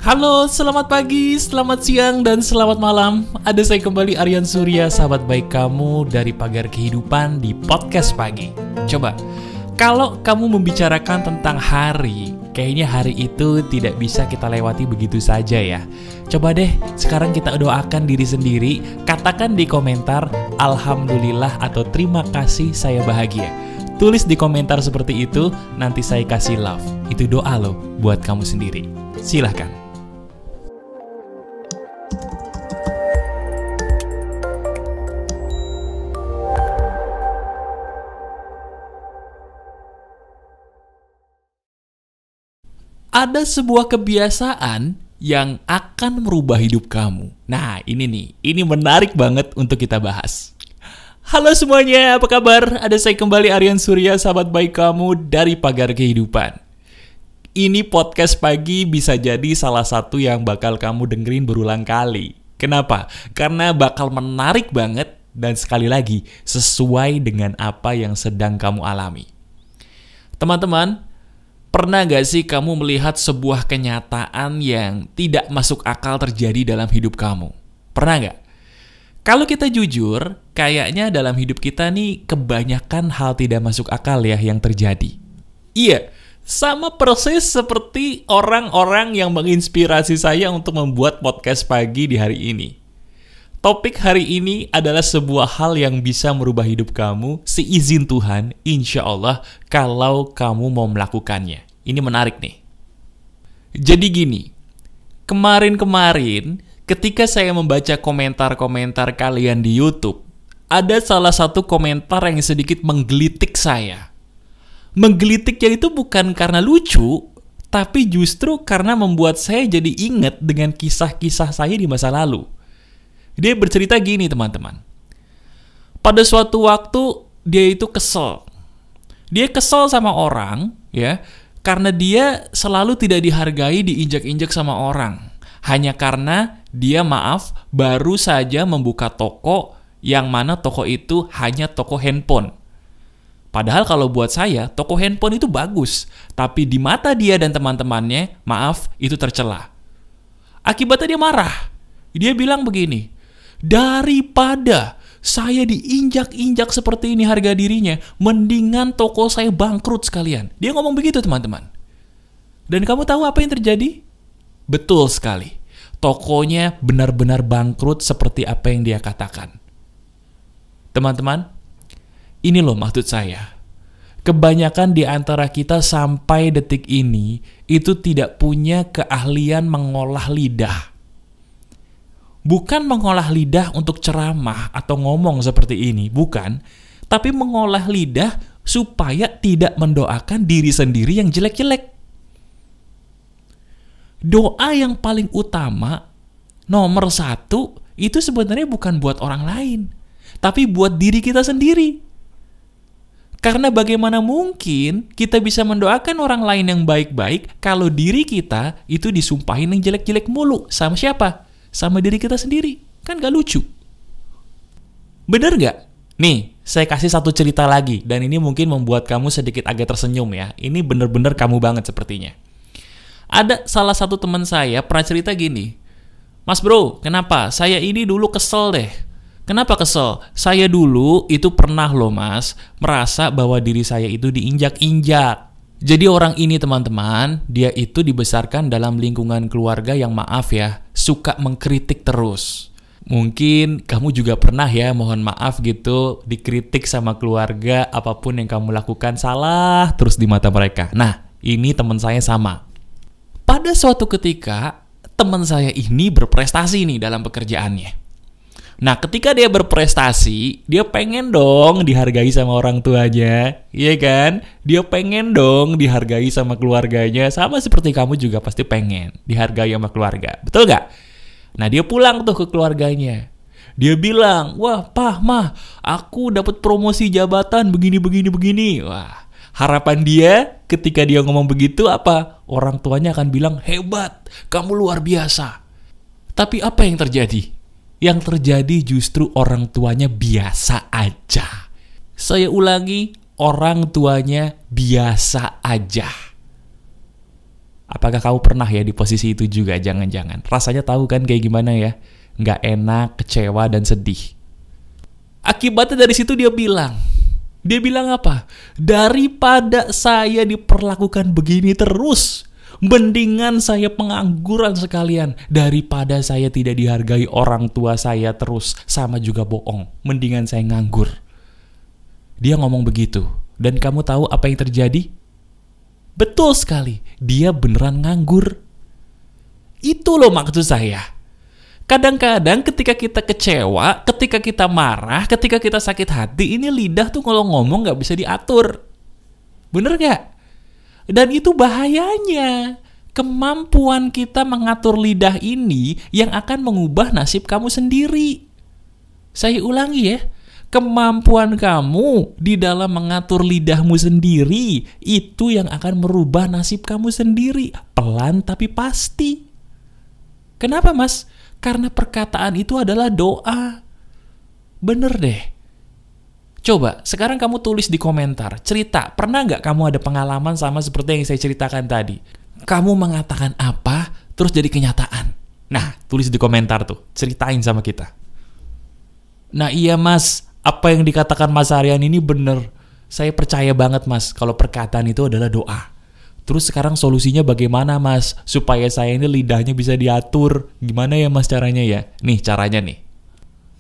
Halo, selamat pagi, selamat siang, dan selamat malam. Ada saya kembali, Aryan Surya, sahabat baik kamu dari Pagar Kehidupan di Podcast Pagi. Coba, kalau kamu membicarakan tentang hari, kayaknya hari itu tidak bisa kita lewati begitu saja ya. Coba deh, sekarang kita doakan diri sendiri, katakan di komentar, Alhamdulillah atau terima kasih saya bahagia. Tulis di komentar seperti itu, nanti saya kasih love. Itu doa loh buat kamu sendiri. Silahkan. Ada sebuah kebiasaan yang akan merubah hidup kamu. Nah, ini menarik banget untuk kita bahas. Halo semuanya, apa kabar? Ada saya kembali, Aryan Surya, sahabat baik kamu dari Pagar Kehidupan. Ini podcast pagi bisa jadi salah satu yang bakal kamu dengerin berulang kali. Kenapa? Karena bakal menarik banget dan sekali lagi sesuai dengan apa yang sedang kamu alami. Teman-teman, pernah gak sih kamu melihat sebuah kenyataan yang tidak masuk akal terjadi dalam hidup kamu? Pernah gak? Kalau kita jujur, kayaknya dalam hidup kita nih kebanyakan hal tidak masuk akal ya yang terjadi. Iya, sama persis seperti orang-orang yang menginspirasi saya untuk membuat podcast pagi di hari ini. Topik hari ini adalah sebuah hal yang bisa merubah hidup kamu seizin Tuhan, insya Allah, kalau kamu mau melakukannya. Ini menarik nih. Jadi gini, kemarin ketika saya membaca komentar-komentar kalian di YouTube, ada salah satu komentar yang sedikit menggelitik saya. Menggelitiknya itu bukan karena lucu, tapi justru karena membuat saya jadi ingat dengan kisah-kisah saya di masa lalu. Dia bercerita gini, teman-teman. Pada suatu waktu dia itu kesel. Dia kesel sama orang, ya, karena dia selalu tidak dihargai, diinjak-injak sama orang. Hanya karena dia baru saja membuka toko yang mana toko itu hanya toko handphone. Padahal kalau buat saya, toko handphone itu bagus. Tapi di mata dia dan teman-temannya, itu tercela. Akibatnya dia marah. Dia bilang begini, daripada saya diinjak-injak seperti ini harga dirinya, mendingan toko saya bangkrut sekalian. Dia ngomong begitu, teman-teman. Dan kamu tahu apa yang terjadi? Betul sekali. Tokonya benar-benar bangkrut seperti apa yang dia katakan. Teman-teman, ini loh maksud saya. Kebanyakan di antara kita sampai detik ini itu tidak punya keahlian mengolah lidah. Bukan mengolah lidah untuk ceramah atau ngomong seperti ini, bukan. Tapi mengolah lidah supaya tidak mendoakan diri sendiri yang jelek-jelek. Doa yang paling utama, nomor 1, itu sebenarnya bukan buat orang lain, tapi buat diri kita sendiri. Karena bagaimana mungkin kita bisa mendoakan orang lain yang baik-baik kalau diri kita itu disumpahin yang jelek-jelek mulu. Sama siapa? Sama diri kita sendiri. Kan gak lucu. Bener gak? Nih, saya kasih satu cerita lagi. Dan ini mungkin membuat kamu sedikit agak tersenyum ya. Ini bener-bener kamu banget sepertinya. Ada salah satu teman saya pernah cerita gini, Mas bro, kenapa? Saya ini dulu kesel deh. Kenapa kesel? Saya dulu itu pernah loh mas, merasa bahwa diri saya itu diinjak-injak. Jadi orang ini teman-teman, dia itu dibesarkan dalam lingkungan keluarga yang suka mengkritik terus. Mungkin kamu juga pernah ya, mohon maaf gitu, dikritik sama keluarga, apapun yang kamu lakukan salah terus di mata mereka. Nah, ini teman saya sama. Pada suatu ketika, teman saya ini berprestasi nih dalam pekerjaannya. Nah, ketika dia berprestasi, dia pengen dong dihargai sama orang tuanya, iya kan? Dia pengen dong dihargai sama keluarganya, sama seperti kamu juga pasti pengen dihargai sama keluarga, betul gak? Nah, dia pulang tuh ke keluarganya. Dia bilang, wah, Pah, Mah, aku dapat promosi jabatan begini. Wah, harapan dia ketika dia ngomong begitu apa? Orang tuanya akan bilang, hebat, kamu luar biasa. Tapi apa yang terjadi? Yang terjadi justru orang tuanya biasa aja. Saya ulangi, orang tuanya biasa aja. Apakah kamu pernah ya di posisi itu juga? Jangan-jangan. Rasanya tahu kan kayak gimana ya? Nggak enak, kecewa, dan sedih. Akibatnya dari situ dia bilang apa? Daripada saya diperlakukan begini terus, mendingan saya pengangguran sekalian. Daripada saya tidak dihargai orang tua saya terus, sama juga bohong. Mendingan saya nganggur. Dia ngomong begitu. Dan kamu tahu apa yang terjadi? Betul sekali, dia beneran nganggur. Itu loh maksud saya. Kadang-kadang ketika kita kecewa, ketika kita marah, ketika kita sakit hati, ini lidah tuh kalau ngomong gak bisa diatur. Bener gak? Dan itu bahayanya. Kemampuan kita mengatur lidah ini yang akan mengubah nasib kamu sendiri. Saya ulangi ya. Kemampuan kamu di dalam mengatur lidahmu sendiri, itu yang akan merubah nasib kamu sendiri. Pelan tapi pasti. Kenapa mas? Karena perkataan itu adalah doa. Bener deh. Coba, sekarang kamu tulis di komentar. Cerita, pernah nggak kamu ada pengalaman sama seperti yang saya ceritakan tadi? Kamu mengatakan apa, terus jadi kenyataan. Nah, tulis di komentar tuh. Ceritain sama kita. Nah iya mas, apa yang dikatakan Mas Aryan ini bener. Saya percaya banget mas, kalau perkataan itu adalah doa. Terus sekarang solusinya bagaimana mas? Supaya saya ini lidahnya bisa diatur. Gimana ya mas caranya ya? Nih caranya nih.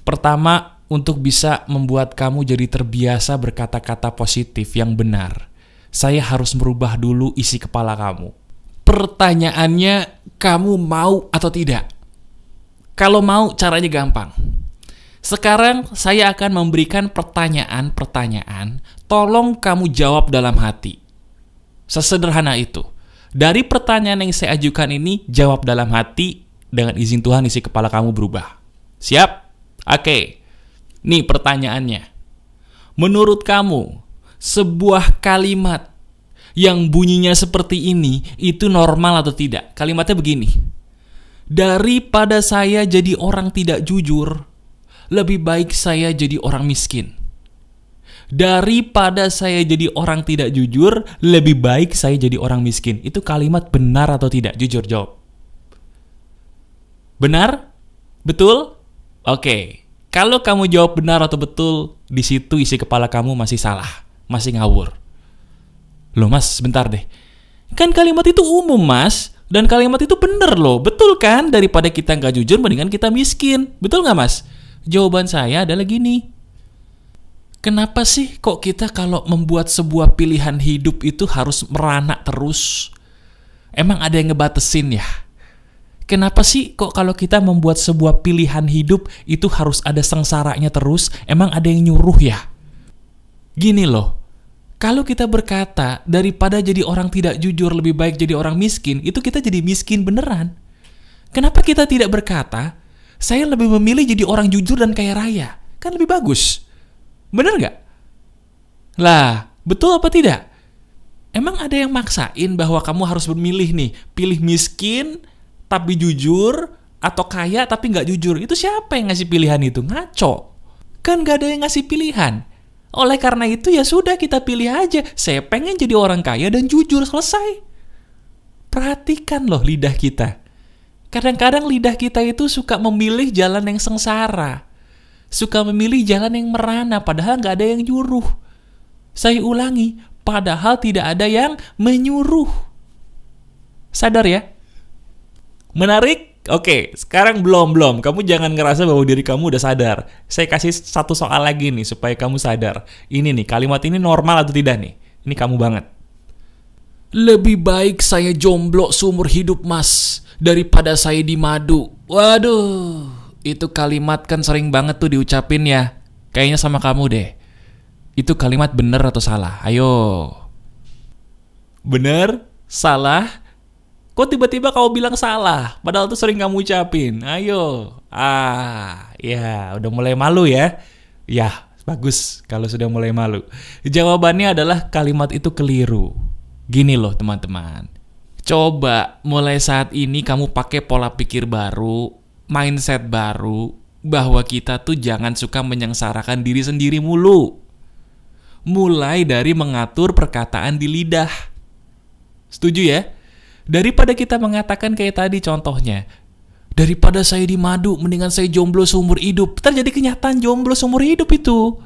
Pertama, untuk bisa membuat kamu jadi terbiasa berkata-kata positif yang benar, saya harus merubah dulu isi kepala kamu. Pertanyaannya, kamu mau atau tidak? Kalau mau, caranya gampang. Sekarang saya akan memberikan pertanyaan-pertanyaan, tolong kamu jawab dalam hati. Sesederhana itu. Dari pertanyaan yang saya ajukan ini, jawab dalam hati, dengan izin Tuhan isi kepala kamu berubah. Siap? Oke. Nih pertanyaannya. Menurut kamu, sebuah kalimat yang bunyinya seperti ini, itu normal atau tidak? Kalimatnya begini. Daripada saya jadi orang tidak jujur, lebih baik saya jadi orang miskin. Daripada saya jadi orang tidak jujur, lebih baik saya jadi orang miskin. Itu kalimat benar atau tidak? Jujur jawab. Benar? Betul? Oke. Kalau kamu jawab benar atau betul, di situ isi kepala kamu masih salah, masih ngawur. Loh mas, sebentar deh. Kan kalimat itu umum mas, dan kalimat itu benar loh. Betul kan? Daripada kita nggak jujur, mendingan kita miskin. Betul nggak mas? Jawaban saya adalah gini. Kenapa sih kok kita kalau membuat sebuah pilihan hidup itu harus merana terus? Emang ada yang ngebatesin ya? Kenapa sih kok kalau kita membuat sebuah pilihan hidup itu harus ada sengsaranya terus? Emang ada yang nyuruh ya? Gini loh, kalau kita berkata daripada jadi orang tidak jujur lebih baik jadi orang miskin, itu kita jadi miskin beneran. Kenapa kita tidak berkata, saya lebih memilih jadi orang jujur dan kaya raya? Kan lebih bagus. Bener gak? Lah, betul apa tidak? Emang ada yang maksain bahwa kamu harus memilih nih, pilih miskin tapi jujur, atau kaya tapi gak jujur? Itu siapa yang ngasih pilihan itu? Ngaco. Kan gak ada yang ngasih pilihan. Oleh karena itu ya sudah, kita pilih aja. Saya pengen jadi orang kaya dan jujur, selesai. Perhatikan loh lidah kita. Kadang-kadang lidah kita itu suka memilih jalan yang sengsara. Suka memilih jalan yang merana, padahal nggak ada yang nyuruh. Saya ulangi, padahal tidak ada yang menyuruh. Sadar ya? Menarik? Oke, sekarang belum. Kamu jangan ngerasa bahwa diri kamu udah sadar. Saya kasih satu soal lagi nih, supaya kamu sadar. Ini nih, kalimat ini normal atau tidak nih? Ini kamu banget. Lebih baik saya jomblo seumur hidup mas, daripada saya di madu. Waduh. Itu kalimat kan sering banget tuh diucapin ya. Kayaknya sama kamu deh. Itu kalimat bener atau salah? Ayo. Bener? Salah? Kok tiba-tiba kamu bilang salah? Padahal tuh sering kamu ucapin. Ayo. Ya udah mulai malu ya. Ya, bagus kalau sudah mulai malu. Jawabannya adalah kalimat itu keliru. Gini loh teman-teman. Coba mulai saat ini kamu pakai pola pikir baru, mindset baru, bahwa kita tuh jangan suka menyengsarakan diri sendiri mulu. Mulai dari mengatur perkataan di lidah. Setuju ya? Daripada kita mengatakan kayak tadi contohnya, daripada saya di madu, mendingan saya jomblo seumur hidup. Terjadi kenyataan jomblo seumur hidup itu.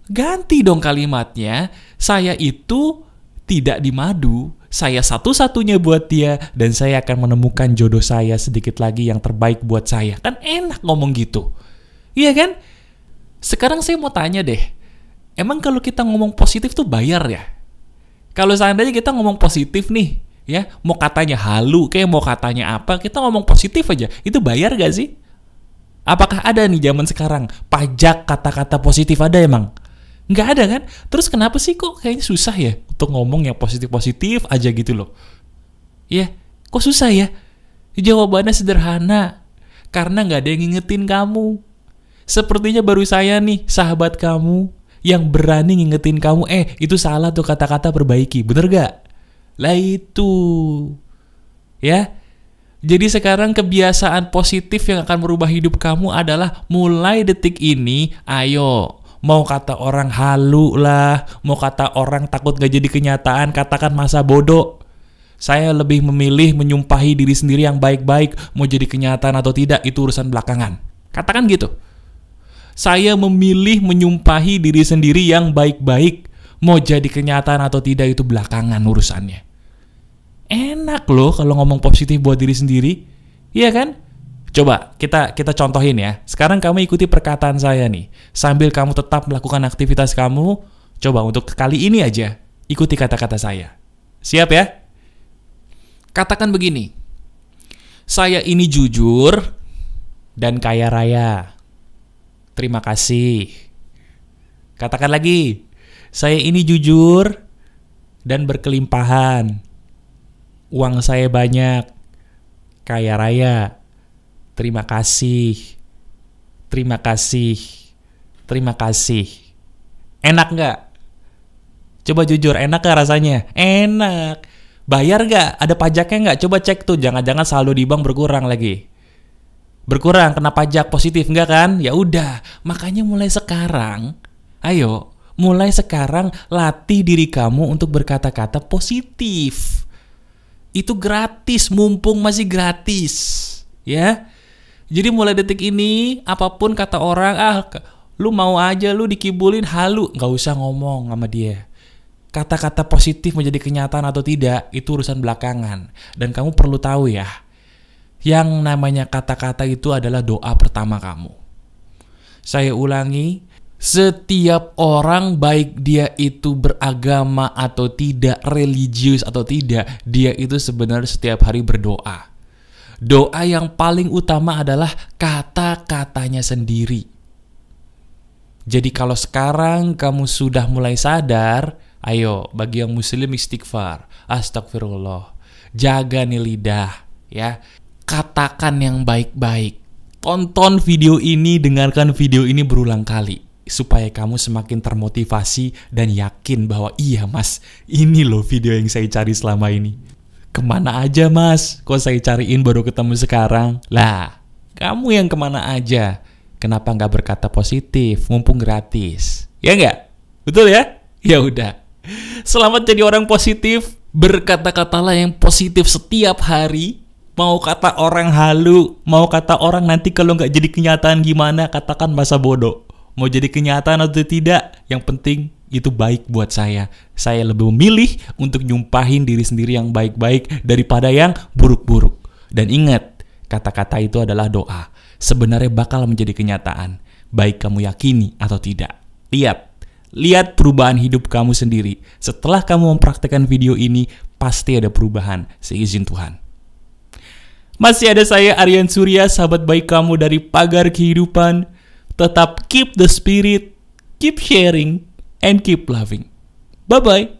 Ganti dong kalimatnya, saya itu tidak di madu, saya satu-satunya buat dia, dan saya akan menemukan jodoh saya sedikit lagi yang terbaik buat saya. Kan enak ngomong gitu. Iya kan? Sekarang saya mau tanya deh, emang kalau kita ngomong positif tuh bayar ya? Kalau seandainya kita ngomong positif nih, ya, mau katanya halu, kayak mau katanya apa, kita ngomong positif aja, itu bayar gak sih? Apakah ada nih zaman sekarang pajak kata-kata positif, ada emang? Nggak ada kan? Terus kenapa sih kok kayaknya susah ya untuk ngomong yang positif-positif aja gitu loh? Ya, kok susah ya? Jawabannya sederhana, karena nggak ada yang ngingetin kamu. Sepertinya baru saya nih, sahabat kamu, yang berani ngingetin kamu, itu salah tuh kata-kata, perbaiki. Bener gak? Lah itu. Ya. Jadi sekarang kebiasaan positif yang akan merubah hidup kamu adalah mulai detik ini, ayo. Mau kata orang halu lah, mau kata orang takut gak jadi kenyataan, katakan masa bodoh. Saya lebih memilih menyumpahi diri sendiri yang baik-baik, mau jadi kenyataan atau tidak, itu urusan belakangan. Katakan gitu. Saya memilih menyumpahi diri sendiri yang baik-baik, mau jadi kenyataan atau tidak, itu belakangan urusannya. Enak loh kalau ngomong positif buat diri sendiri, iya kan? Coba kita contohin ya. Sekarang kamu ikuti perkataan saya nih. Sambil kamu tetap melakukan aktivitas kamu, coba untuk kali ini aja ikuti kata-kata saya. Siap ya? Katakan begini. Saya ini jujur dan kaya raya. Terima kasih. Katakan lagi. Saya ini jujur dan berkelimpahan. Uang saya banyak. Kaya raya. Terima kasih. Terima kasih. Terima kasih. Enak gak? Coba jujur, enak gak rasanya? Enak. Bayar gak? Ada pajaknya gak? Coba cek tuh, jangan-jangan saldo di bank berkurang lagi. Berkurang, kena pajak positif enggak kan? Ya udah, makanya mulai sekarang, ayo, mulai sekarang latih diri kamu untuk berkata-kata positif. Itu gratis, mumpung masih gratis. Ya. Jadi mulai detik ini, apapun kata orang, lu mau aja lu dikibulin halu, nggak usah ngomong sama dia. Kata-kata positif menjadi kenyataan atau tidak, itu urusan belakangan. Dan kamu perlu tahu ya, yang namanya kata-kata itu adalah doa pertama kamu. Saya ulangi, setiap orang, baik dia itu beragama atau tidak, religius atau tidak, dia itu sebenarnya setiap hari berdoa. Doa yang paling utama adalah kata-katanya sendiri. Jadi kalau sekarang kamu sudah mulai sadar, ayo bagi yang muslim istighfar, astagfirullah, jaga nih lidah, ya. Katakan yang baik-baik. Tonton video ini, dengarkan video ini berulang kali supaya kamu semakin termotivasi dan yakin bahwa iya mas, ini loh video yang saya cari selama ini. Kemana aja mas? Kok saya cariin baru ketemu sekarang? Lah, kamu yang kemana aja? Kenapa nggak berkata positif? Mumpung gratis. Ya nggak? Betul ya? Ya udah. Selamat jadi orang positif. Berkata-katalah yang positif setiap hari. Mau kata orang halu, mau kata orang nanti kalau nggak jadi kenyataan gimana, katakan masa bodoh. Mau jadi kenyataan atau tidak, yang penting itu baik buat saya. Saya lebih memilih untuk nyumpahin diri sendiri yang baik-baik daripada yang buruk-buruk. Dan ingat, kata-kata itu adalah doa. Sebenarnya bakal menjadi kenyataan, baik kamu yakini atau tidak. Lihat perubahan hidup kamu sendiri. Setelah kamu mempraktekkan video ini, pasti ada perubahan seizin Tuhan. Masih ada saya, Aryan Surya, sahabat baik kamu dari Pagar Kehidupan. Tetap keep the spirit, keep sharing, and keep loving. Bye-bye.